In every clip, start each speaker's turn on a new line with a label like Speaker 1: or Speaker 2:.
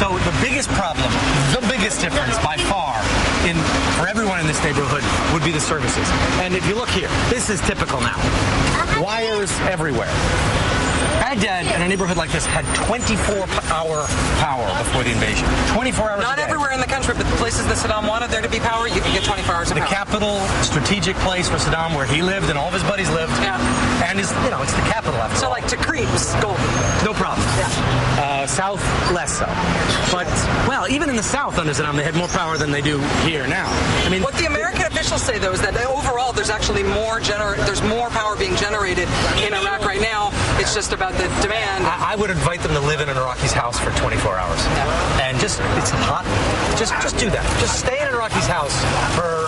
Speaker 1: So the biggest problem, the biggest difference by far for everyone in this neighborhood would be the services. And if you look here, this is typical now. Wires everywhere. Baghdad, in a neighborhood like this, had 24-hour power before the invasion. 24 hours a day.
Speaker 2: Not everywhere in the country, but the places that Saddam wanted there to be power, you can get 24 hours of power.
Speaker 1: The capital, strategic place for Saddam, where he lived and all of his buddies lived.
Speaker 2: Yeah.
Speaker 1: And it's the capital after all.
Speaker 2: So like Tikrit was golden.
Speaker 1: No problem.
Speaker 2: Yeah.
Speaker 1: South, less so. But, well, even in the South under Saddam, they had more power than they do here now. I mean,
Speaker 2: what the American officials say, though, is that overall there's actually more power being generated in Iraq right now. It's just about the demand.
Speaker 1: I would invite them to live in an Iraqi's house for 24 hours.
Speaker 2: Yeah.
Speaker 1: And it's hot. Just do that. Just stay in an Iraqi's house for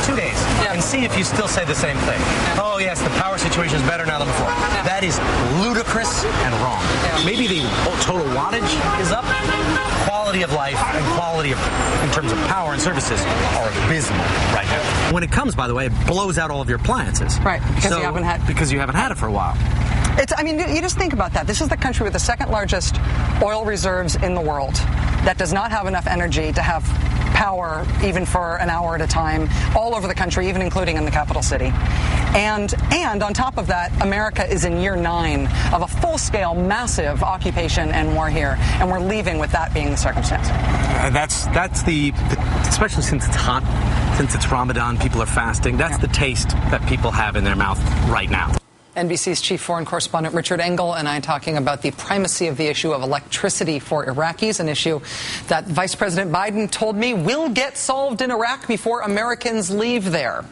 Speaker 1: 2 days and see if you still say the same thing. Yeah. Oh, yes, the power situation is better now than before. Yeah. That is ludicrous and wrong. Yeah. Maybe the total wattage is up. Quality of life and quality in terms of power and services are abysmal right now. When it comes, by the way, it blows out all of your appliances.
Speaker 2: Right, because
Speaker 1: you haven't had it for a while.
Speaker 2: I mean, you just think about that. This is the country with the second largest oil reserves in the world that does not have enough energy to have power even for an hour at a time all over the country, even including in the capital city. And on top of that, America is in year 9 of a full-scale, massive occupation and war here, and we're leaving with that being the circumstance.
Speaker 1: That's especially since it's hot, since it's Ramadan, people are fasting. That's the taste that people have in their mouth right now.
Speaker 2: NBC's chief foreign correspondent Richard Engel and I talking about the primacy of the issue of electricity for Iraqis, an issue that Vice President Biden told me will get solved in Iraq before Americans leave there.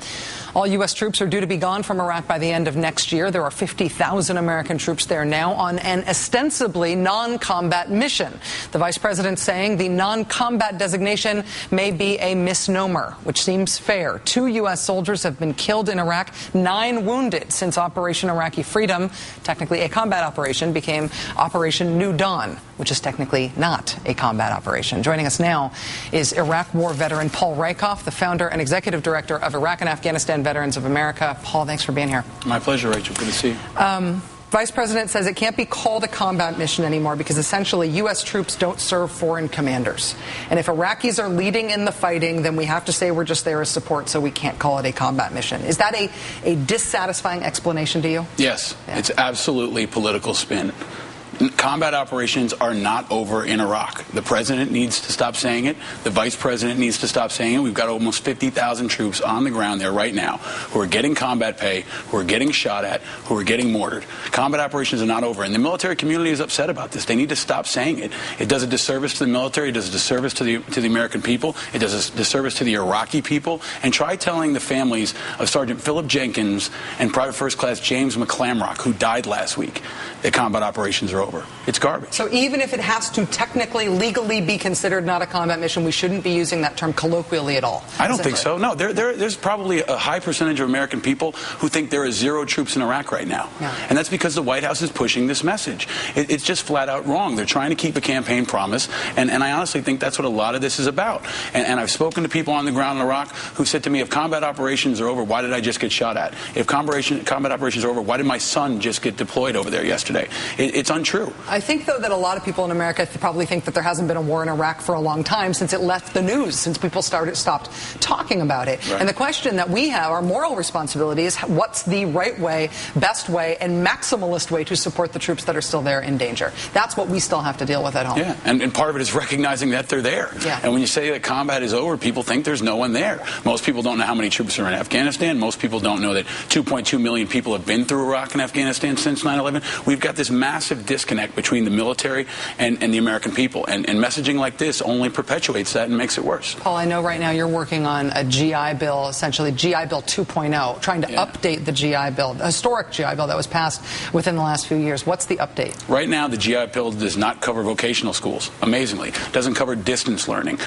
Speaker 2: All U.S. troops are due to be gone from Iraq by the end of next year. There are 50,000 American troops there now on an ostensibly non-combat mission. The vice president saying the non-combat designation may be a misnomer, which seems fair. 2 U.S. soldiers have been killed in Iraq, 9 wounded since Operation Iraqi Freedom, technically a combat operation, became Operation New Dawn, which is technically not a combat operation. Joining us now is Iraq war veteran Paul Rieckhoff, the founder and executive director of Iraq and Afghanistan Veterans of America. Paul, thanks for being here.
Speaker 3: My pleasure, Rachel. Good to see you.
Speaker 2: Vice President says it can't be called a combat mission anymore because essentially U.S. troops don't serve foreign commanders. And if Iraqis are leading in the fighting, then we have to say we're just there as support, so we can't call it a combat mission. Is that a dissatisfying explanation to you?
Speaker 3: Yes. Yeah. It's absolutely political spin. Combat operations are not over in Iraq. The president needs to stop saying it. The vice president needs to stop saying it. We've got almost 50,000 troops on the ground there right now who are getting combat pay, who are getting shot at, who are getting mortared. Combat operations are not over. And the military community is upset about this. They need to stop saying it. It does a disservice to the military. It does a disservice to the American people. It does a disservice to the Iraqi people. And try telling the families of Sergeant Philip Jenkins and Private First Class James McClamrock, who died last week, that combat operations are over. It's garbage.
Speaker 2: So even if it has to technically, legally be considered not a combat mission, we shouldn't be using that term colloquially at all?
Speaker 3: I don't think so. No, there's probably a high percentage of American people who think there are 0 troops in Iraq right now. Yeah. And that's because the White House is pushing this message. It's just flat out wrong. They're trying to keep a campaign promise, and I honestly think that's what a lot of this is about. And I've spoken to people on the ground in Iraq who said to me, if combat operations are over, why did I just get shot at? If combat operations are over, why did my son just get deployed over there yesterday? It's untrue.
Speaker 2: I think, though, that a lot of people in America probably think that there hasn't been a war in Iraq for a long time since it left the news, since people stopped talking about it. Right. And the question that we have, our moral responsibility, is what's the right way, best way, and maximalist way to support the troops that are still there in danger? That's what we still have to deal with at home.
Speaker 3: Yeah, and part of it is recognizing that they're there.
Speaker 2: Yeah.
Speaker 3: And when you say that combat is over, people think there's no one there. Most people don't know how many troops are in Afghanistan. Most people don't know that 2.2 million people have been through Iraq and Afghanistan since 9/11. We've got this massive disconnect between the military and the American people. And messaging like this only perpetuates that and makes it worse.
Speaker 2: Paul, I know right now you're working on a GI Bill, essentially GI Bill 2.0, trying to update the GI Bill, the historic GI Bill that was passed within the last few years. What's the update?
Speaker 3: Right now, the GI Bill does not cover vocational schools, amazingly. It doesn't cover distance learning.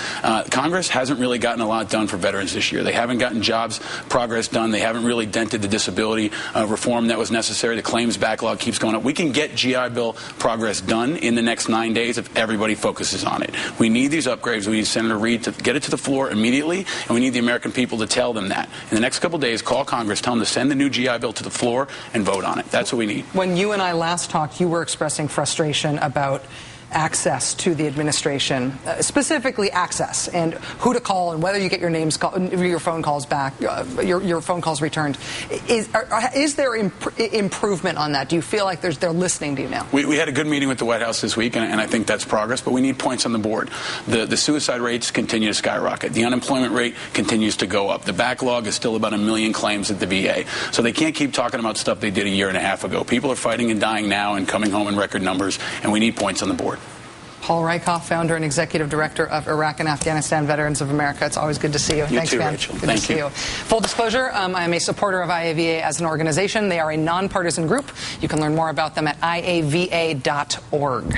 Speaker 3: Congress hasn't really gotten a lot done for veterans this year. They haven't gotten jobs progress done. They haven't really dented the disability reform that was necessary. The claims backlog keeps going up. We can get GI Bill progress done in the next 9 days if everybody focuses on it. We need these upgrades. We need Senator Reid to get it to the floor immediately, and we need the American people to tell them that. In the next couple of days, call Congress, tell them to send the new GI Bill to the floor and vote on it. That's what we need.
Speaker 2: When you and I last talked, you were expressing frustration about access to the administration, specifically access and who to call and whether you get your names your phone calls back, your phone calls returned. Is there improvement on that? Do you feel like they're listening to you now?
Speaker 3: We had a good meeting with the White House this week, and I think that's progress, but we need points on the board. The suicide rates continue to skyrocket. The unemployment rate continues to go up. The backlog is still about 1 million claims at the VA. So they can't keep talking about stuff they did a year and a half ago. People are fighting and dying now and coming home in record numbers, and we need points on the board.
Speaker 2: Paul Rykoff, founder and executive director of Iraq and Afghanistan Veterans of America. It's always good to see you.
Speaker 3: You
Speaker 2: Thanks,
Speaker 3: too,
Speaker 2: man.
Speaker 3: Rachel.
Speaker 2: Good
Speaker 3: Thank
Speaker 2: to see
Speaker 3: you.
Speaker 2: you. Full disclosure, I am a supporter of IAVA as an organization. They are a nonpartisan group. You can learn more about them at iava.org.